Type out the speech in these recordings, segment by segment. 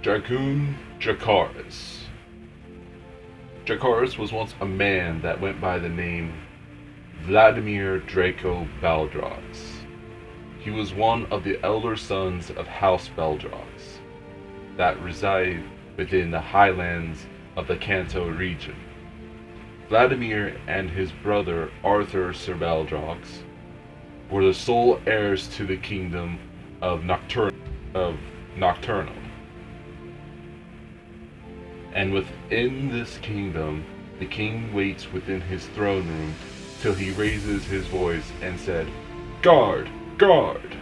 Dragoon Dracarys. Dracarys was once a man that went by the name Vladimir Draco Baldrox. He was one of the elder sons of House Baldrox that reside within the highlands of the Kanto region. Vladimir and his brother Arthur Sir Baldrox were the sole heirs to the kingdom of Nocturnum. And within this kingdom, the king waits within his throne room till he raises his voice and said, "Guard! Guard!"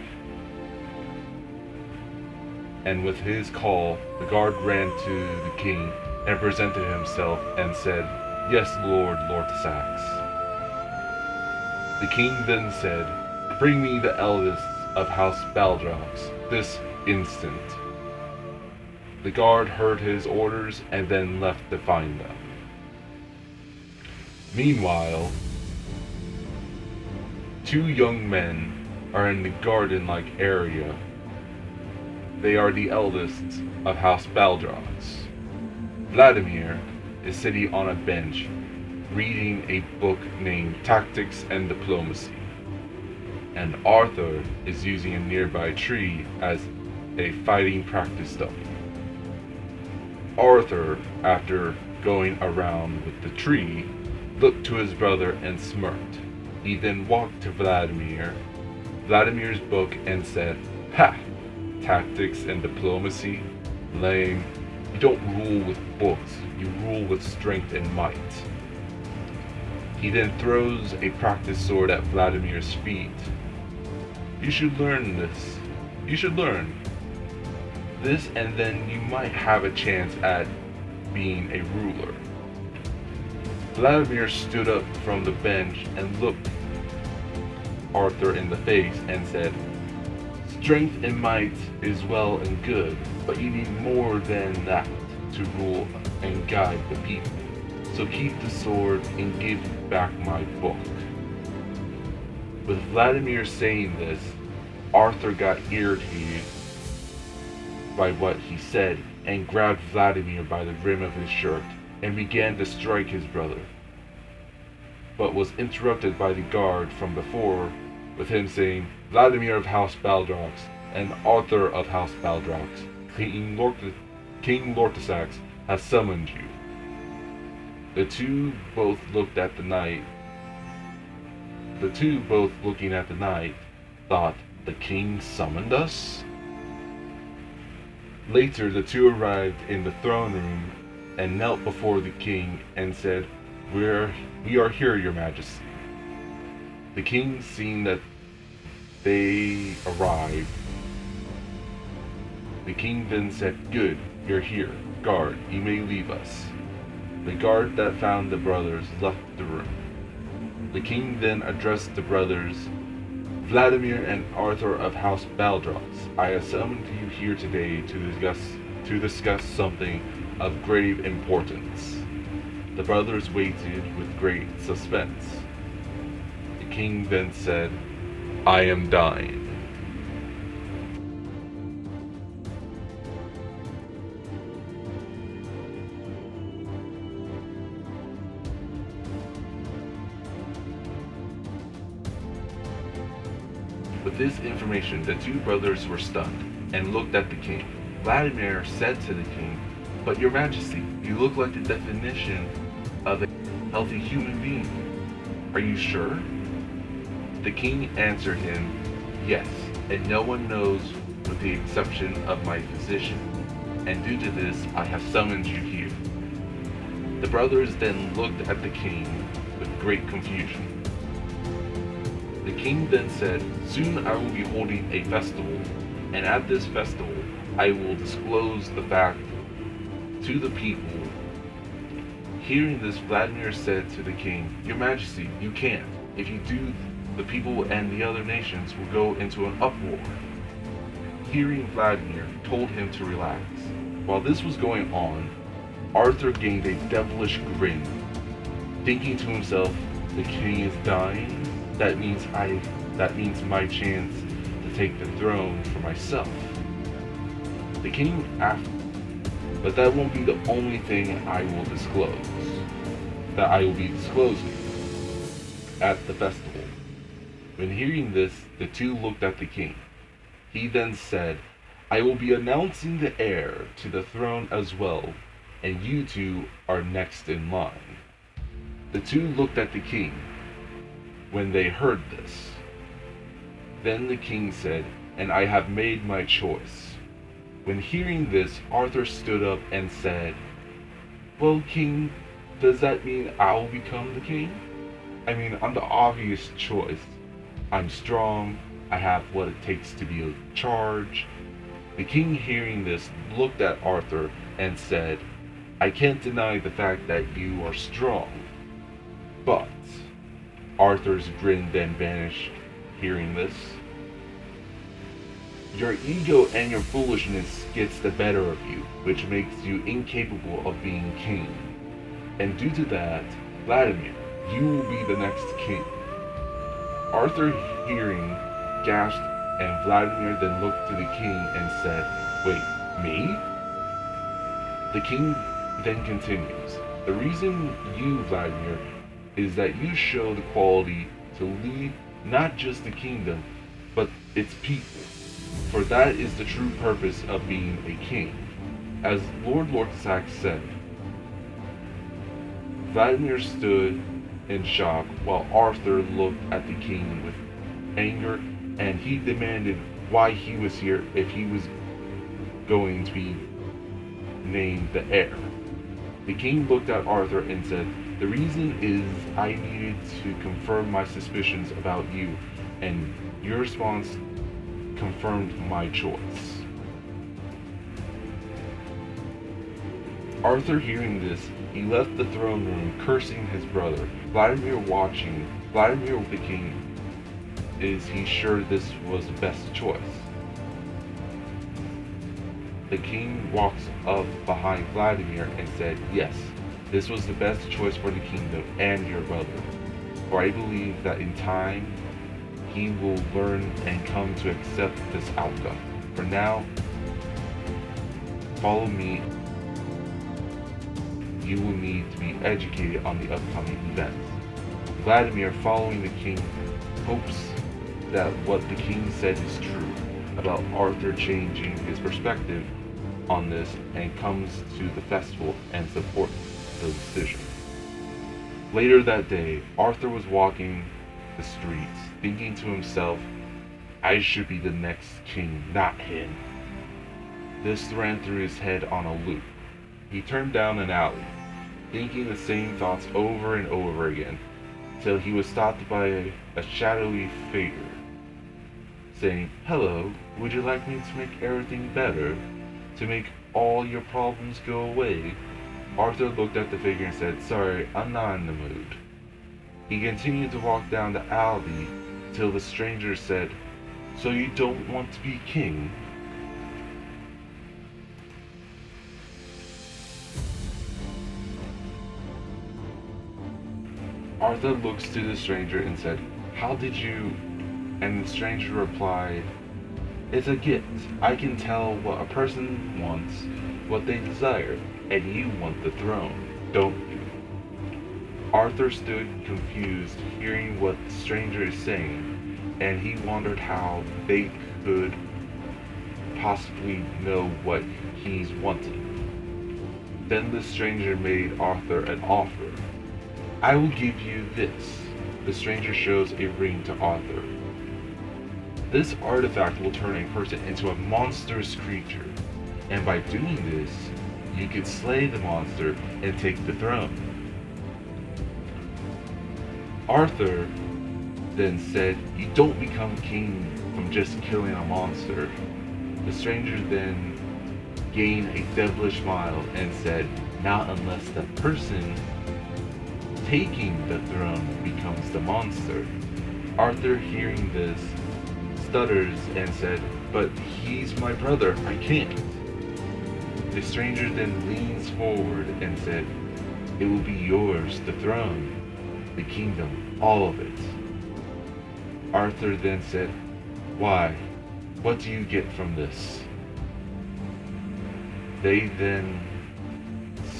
And with his call, the guard ran to the king and presented himself and said, "Yes, Lord Lortisax." The king then said, "Bring me the eldest of House Baldrox this instant." The guard heard his orders and then left to find them. Meanwhile, two young men are in the garden-like area. They are the eldest of House Baldrox. Vladimir is sitting on a bench reading a book named Tactics and Diplomacy, and Arthur is using a nearby tree as a fighting practice dummy. Arthur, after going around with the tree, looked to his brother and smirked. He then walked to Vladimir's book and said, "Ha! Tactics and Diplomacy? Lame. You don't rule with books, you rule with strength and might." He then throws a practice sword at Vladimir's feet. "You should learn this. You should learn this, and then you might have a chance at being a ruler." Vladimir stood up from the bench and looked Arthur in the face and said, "Strength and might is well and good, but you need more than that to rule and guide the people. So keep the sword and give back my book." With Vladimir saying this, Arthur got irritated by what he said and grabbed Vladimir by the rim of his shirt and began to strike his brother, but was interrupted by the guard from before with him saying, "Vladimir of House Baldrox and Arthur of House Baldrox, King Lortisax has summoned you." The two both looking at the night thought, "The king summoned us?" Later, the two arrived in the throne room and knelt before the king and said, We are here, your majesty." The king, seeing that they arrived, the king then said, "Good, you're here. Guard, you may leave us." The guard that found the brothers left the room. The king then addressed the brothers, "Vladimir and Arthur of House Baldrox, I have summoned you here today to discuss something of grave importance." The brothers waited with great suspense. The king then said, "I am dying." With this information, the two brothers were stunned and looked at the king. Vladimir said to the king, "But your majesty, you look like the definition of a healthy human being. Are you sure?" The king answered him, "Yes, and no one knows with the exception of my physician, and due to this I have summoned you here." The brothers then looked at the king with great confusion. The king then said, "Soon I will be holding a festival, and at this festival I will disclose the fact to the people." Hearing this, Vladimir said to the king, "Your majesty, you can't. If you do, the people and the other nations will go into an uproar." Hearing Vladimir told him to relax. While this was going on, Arthur gained a devilish grin, thinking to himself, "The king is dying? That means my chance to take the throne for myself." The king but that won't be the only thing I will disclose, that I will be disclosing at the festival." When hearing this, the two looked at the king. He then said, "I will be announcing the heir to the throne as well, and you two are next in line." The two looked at the king when they heard this. Then the king said, "And I have made my choice." When hearing this, Arthur stood up and said, "Well, king, does that mean I'll become the king? I mean, I'm the obvious choice. I'm strong, I have what it takes to be in charge." The king, hearing this, looked at Arthur and said, "I can't deny the fact that you are strong, but..." Arthur's grin then vanished, hearing this. "Your ego and your foolishness gets the better of you, which makes you incapable of being king. And due to that, Vladimir, you will be the next king." Arthur, hearing, gasped, and Vladimir then looked to the king and said, "Wait, me?" The king then continues, "The reason you, Vladimir, is that you show the quality to lead not just the kingdom, but its people. For that is the true purpose of being a king." As Lord Lortzak said, Vladimir stood in shock while Arthur looked at the king with anger, and he demanded why he was here if he was going to be named the heir. The king looked at Arthur and said, "The reason is I needed to confirm my suspicions about you, and your response confirmed my choice." Arthur, hearing this, he left the throne room cursing his brother. Vladimir watching. Vladimir, the king, is he sure this was the best choice? The king walks up behind Vladimir and said, "Yes, this was the best choice for the kingdom and your brother. For I believe that in time, he will learn and come to accept this outcome. For now, follow me. You will need to be educated on the upcoming events." Vladimir, following the king, hopes that what the king said is true about Arthur changing his perspective on this, and comes to the festival and supports the decision. Later that day, Arthur was walking the streets, thinking to himself, "I should be the next king, not him." This ran through his head on a loop. He turned down an alley, thinking the same thoughts over and over again, till he was stopped by a shadowy figure, saying, "Hello, would you like me to make everything better? To make all your problems go away?" Arthur looked at the figure and said, "Sorry, I'm not in the mood." He continued to walk down the alley till the stranger said, "So you don't want to be king?" Arthur looks to the stranger and said, "How did you..." And the stranger replied, "It's a gift. I can tell what a person wants, what they desire, and you want the throne, don't you?" Arthur stood confused, hearing what the stranger is saying, and he wondered how they could possibly know what he's wanting. Then the stranger made Arthur an offer. "I will give you this." The stranger shows a ring to Arthur. "This artifact will turn a person into a monstrous creature, and by doing this, you could slay the monster and take the throne." Arthur then said, "You don't become king from just killing a monster." The stranger then gained a devilish smile and said, "Not unless the person taking the throne becomes the monster." Arthur, hearing this, stutters and said, "But he's my brother, I can't." The stranger then leans forward and said, "It will be yours, the throne, the kingdom, all of it." Arthur then said, "Why? What do you get from this?" They then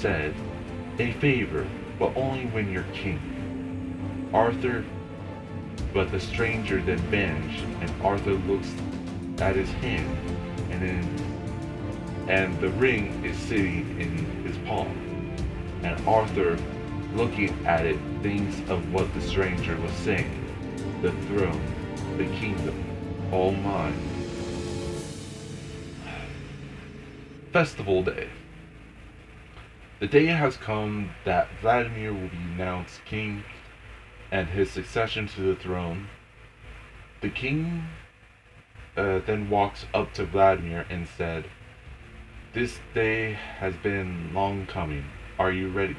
said, "A favor, but only when you're king." Arthur, but the stranger then vanished, and Arthur looks at his hand, and the ring is sitting in his palm. And Arthur, looking at it, thinks of what the stranger was saying. The throne, the kingdom, all mine. Festival Day. The day has come that Vladimir will be announced king and his succession to the throne. The king then walks up to Vladimir and said, "This day has been long coming. Are you ready?"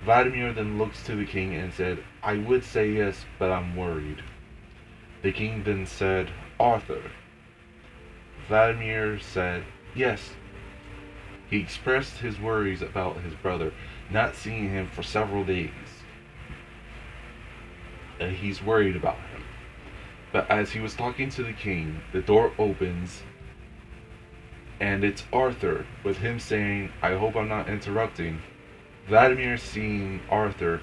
Vladimir then looks to the king and said, "I would say yes, but I'm worried." The king then said, "Arthur." Vladimir said, "Yes." He expressed his worries about his brother, not seeing him for several days. He's worried about him. But as he was talking to the king, the door opens, and it's Arthur, with him saying, "I hope I'm not interrupting." Vladimir, seeing Arthur,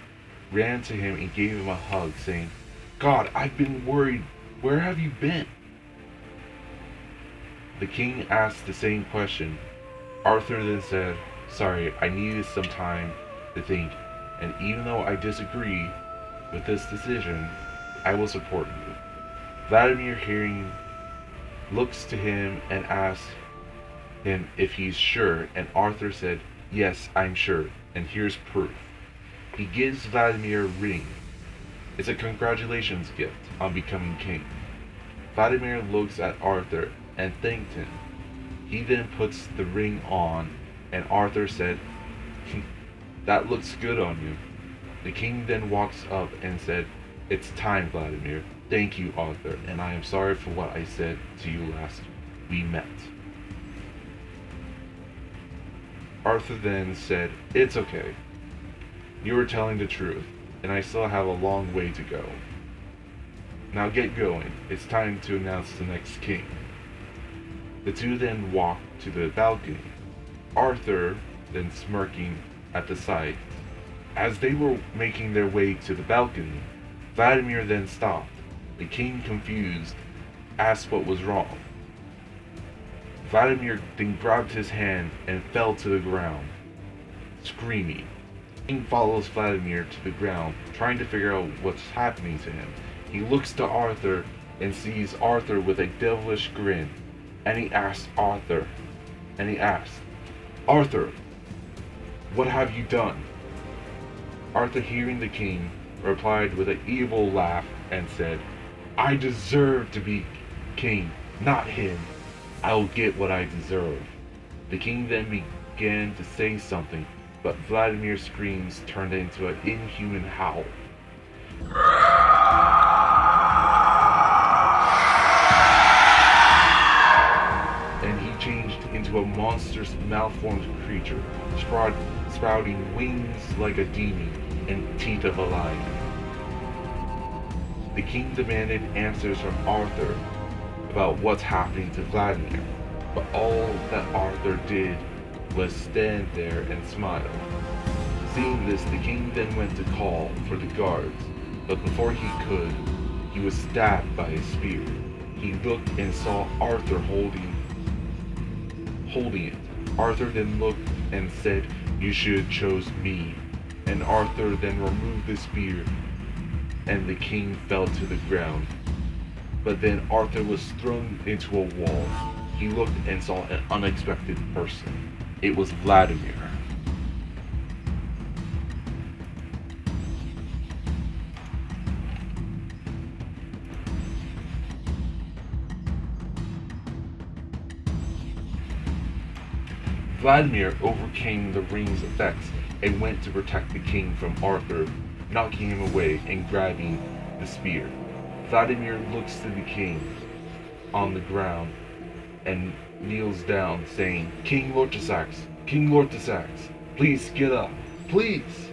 ran to him and gave him a hug, saying, "God, I've been worried. Where have you been?" The king asked the same question. Arthur then said, "Sorry, I needed some time to think, and even though I disagree with this decision, I will support you." Vladimir, hearing, looks to him and asks him if he's sure, and Arthur said, "Yes, I'm sure, and here's proof." He gives Vladimir a ring. It's a congratulations gift on becoming king. Vladimir looks at Arthur and thanked him. He then puts the ring on, and Arthur said, "That looks good on you." The king then walks up and said, "It's time, Vladimir. Thank you, Arthur, and I am sorry for what I said to you last we met." Arthur then said, "It's okay. You were telling the truth, and I still have a long way to go. Now get going. It's time to announce the next king." The two then walked to the balcony, Arthur then smirking at the sight. As they were making their way to the balcony, Vladimir then stopped. The king, confused, asked what was wrong. Vladimir then grabbed his hand and fell to the ground, screaming. The king follows Vladimir to the ground, trying to figure out what's happening to him. He looks to Arthur and sees Arthur with a devilish grin, and he asks, "Arthur, what have you done?" Arthur, hearing the king, replied with an evil laugh and said, "I deserve to be king, not him. I'll get what I deserve." The king then began to say something, but Vladimir's screams turned into an inhuman howl. And he changed into a monstrous, malformed creature, sprouting wings like a demon and teeth of a lion. The king demanded answers from Arthur about what's happening to Vladimir, but all that Arthur did was stand there and smile. Seeing this, the king then went to call for the guards, but before he could, he was stabbed by a spear. He looked and saw Arthur holding it. Arthur then looked and said, "You should have chose me." And Arthur then removed the spear, and the king fell to the ground. But then Arthur was thrown into a wall. He looked and saw an unexpected person. It was Vladimir. Vladimir overcame the ring's effects and went to protect the king from Arthur, knocking him away and grabbing the spear. Vladimir looks to the king on the ground and kneels down, saying, King Lortisax, please get up, please!"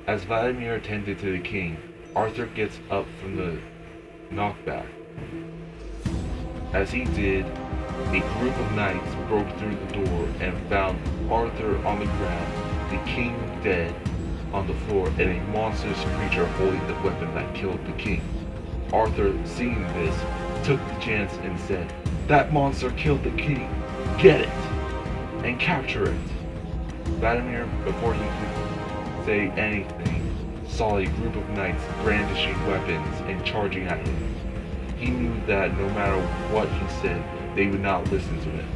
As Vladimir attended to the king, Arthur gets up from the knockback. As he did, A group of knights broke through the door and found Arthur on the ground, the king dead on the floor, and a monstrous creature holding the weapon that killed the king. Arthur, seeing this, took the chance and said, "That monster killed the king. Get it and capture it." Vladimir, before he could say anything, saw a group of knights brandishing weapons and charging at him. He knew that no matter what he said, they would not listen to him,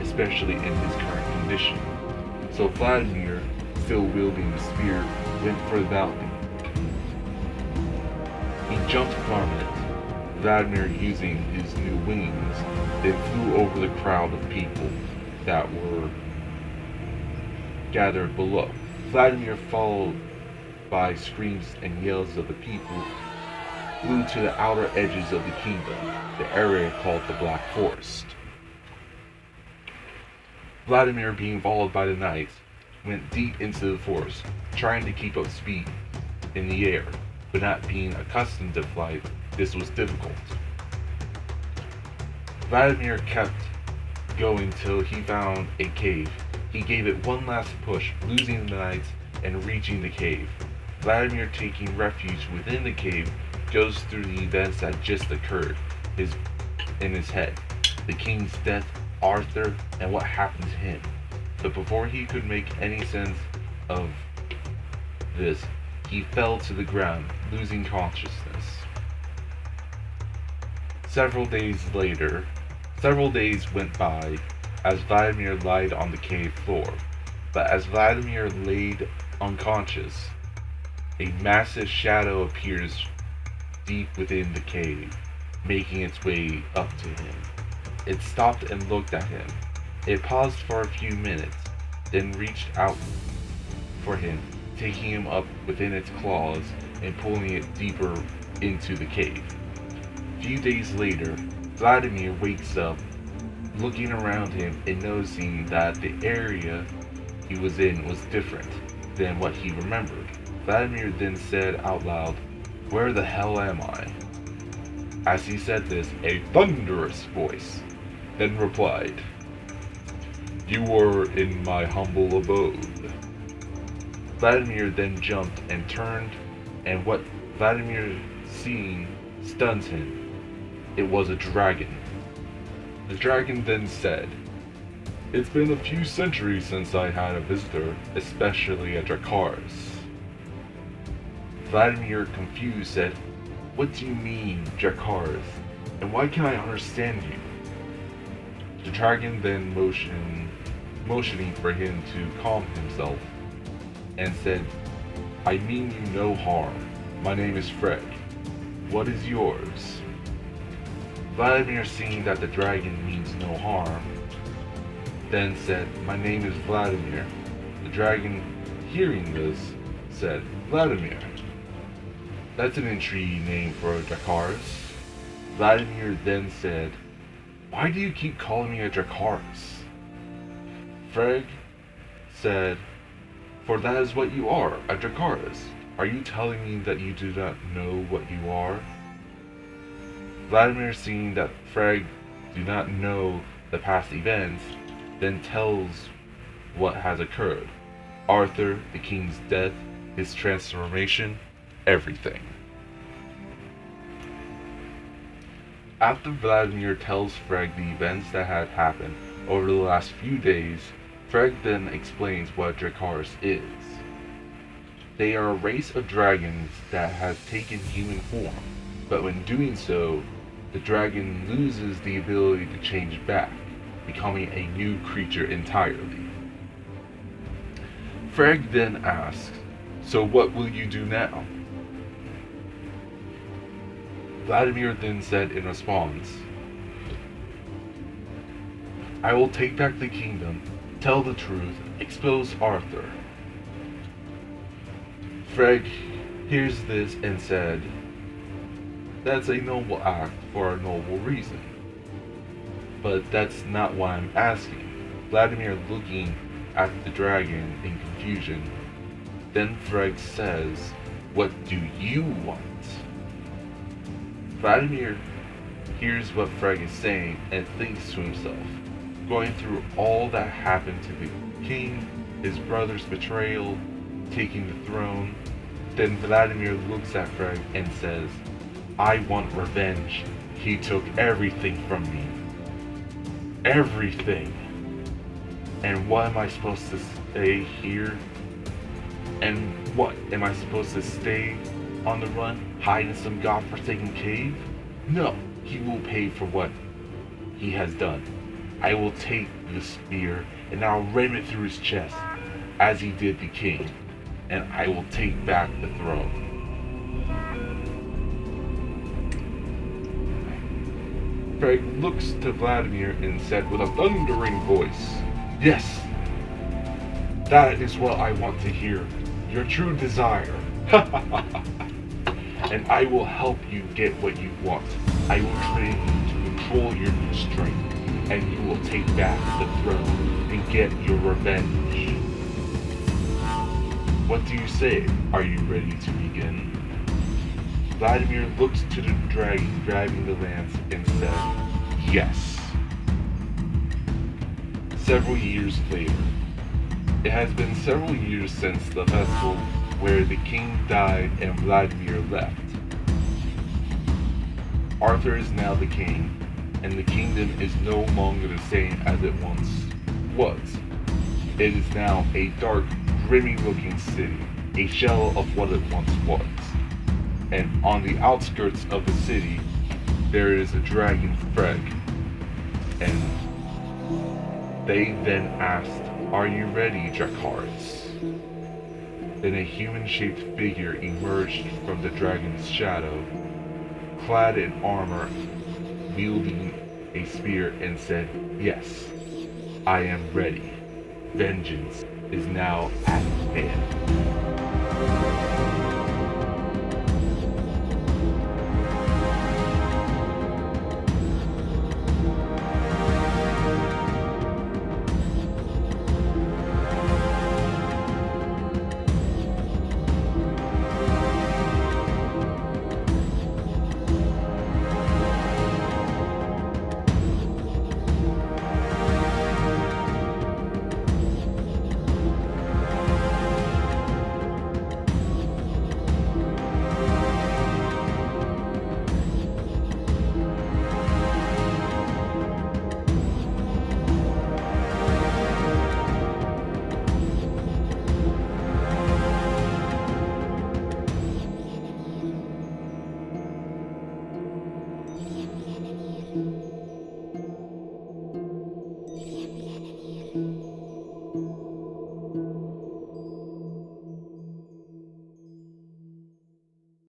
especially in his current condition. So Vladimir, still wielding the spear, went for the balcony. He jumped from it, Vladimir using his new wings, then flew over the crowd of people that were gathered below. Vladimir, followed by screams and yells of the people, flew to the outer edges of the kingdom, the area called the Black Forest. Vladimir, being followed by the knights, went deep into the forest, trying to keep up speed in the air, but not being accustomed to flight, this was difficult. Vladimir kept going till he found a cave. He gave it one last push, losing the knights and reaching the cave. Vladimir, taking refuge within the cave, goes through the events that just occurred in his head. The king's death, Arthur, and what happened to him. But before he could make any sense of this, he fell to the ground, losing consciousness. Several days went by as Vladimir lied on the cave floor. But as Vladimir laid unconscious, a massive shadow appears deep within the cave, making its way up to him. It stopped and looked at him. It paused for a few minutes, then reached out for him, taking him up within its claws and pulling it deeper into the cave. A few days later, Vladimir wakes up, looking around him and noticing that the area he was in was different than what he remembered. Vladimir then said out loud, "Where the hell am I?" As he said this, a thunderous voice then replied, "You are in my humble abode." Vladimir then jumped and turned, and what Vladimir seen stuns him. It was a dragon. The dragon then said, "It's been a few centuries since I had a visitor, especially a Dracarys." Vladimir, confused, said, "What do you mean, Dracarys, and why can't I understand you?" The dragon then motioning for him to calm himself, and said, "I mean you no harm. My name is Fred. What is yours?" Vladimir, seeing that the dragon means no harm, then said, "My name is Vladimir." The dragon, hearing this, said, "Vladimir? That's an intriguing name for a Dracarys." Vladimir then said, "Why do you keep calling me a Dracarys?" Freg said, "For that is what you are, a Dracarys. Are you telling me that you do not know what you are?" Vladimir, seeing that Freg do not know the past events, then tells what has occurred. Arthur, the king's death, his transformation, everything. After Vladimir tells Freg the events that had happened over the last few days, Freg then explains what Dracarys is. They are a race of dragons that has taken human form, but when doing so, the dragon loses the ability to change back, becoming a new creature entirely. Freg then asks, "So what will you do now?" Vladimir then said in response, "I will take back the kingdom, tell the truth, expose Arthur." Freg hears this and said, "That's a noble act for a noble reason. But that's not why I'm asking." Vladimir, looking at the dragon in confusion. Then Freg says, "What do you want?" Vladimir hears what Freg is saying and thinks to himself, going through all that happened to the king, his brother's betrayal, taking the throne. Then Vladimir looks at Freg and says, I want revenge. He took everything from me. Everything. And what am I supposed to stay here? And what, am I supposed to stay on the run, hide in some godforsaken cave? No, he will pay for what he has done. I will take the spear and I'll ram it through his chest, as he did the king, and I will take back the throne. Freg looks to Vladimir and said with a thundering voice, Yes, that is what I want to hear. Your true desire. And I will help you get what you want. I will train you to control your new strength, and you will take back the throne and get your revenge. What do you say? Are you ready to begin? Vladimir looked to the dragon grabbing the lance and said, Yes. Several years later. It has been several years since the festival where the king died and Vladimir left. Arthur is now the king, and the kingdom is no longer the same as it once was. It is now a dark, grimy-looking city, a shell of what it once was. And on the outskirts of the city, there is a dragon, Freg. And they then asked, Are you ready, Dracarys? Then a human-shaped figure emerged from the dragon's shadow, clad in armor, wielding a spear, and said, Yes, I am ready. Vengeance is now at hand.